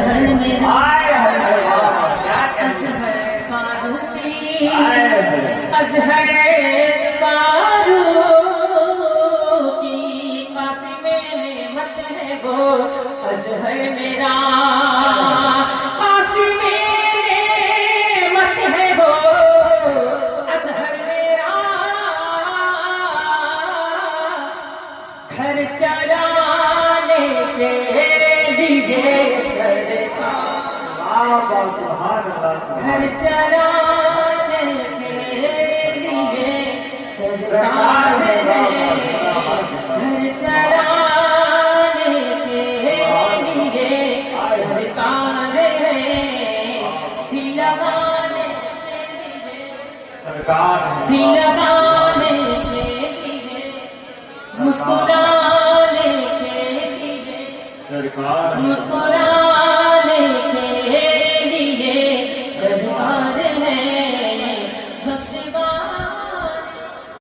ازہر میرا ازہر فاروقی ازہر فاروقی قاسم نعمت ہے وہ ازہر میرا قاسم نعمت ہے وہ ازہر میرا گھر چلانے کے لیے سرکار گھر چلانے کے لیے سرکار ہے گھر چلانے کے لیے سرکار ہے دل لگانے کے لیے دل لگانے کے لیے مسکرانے کے لیے مسکرانے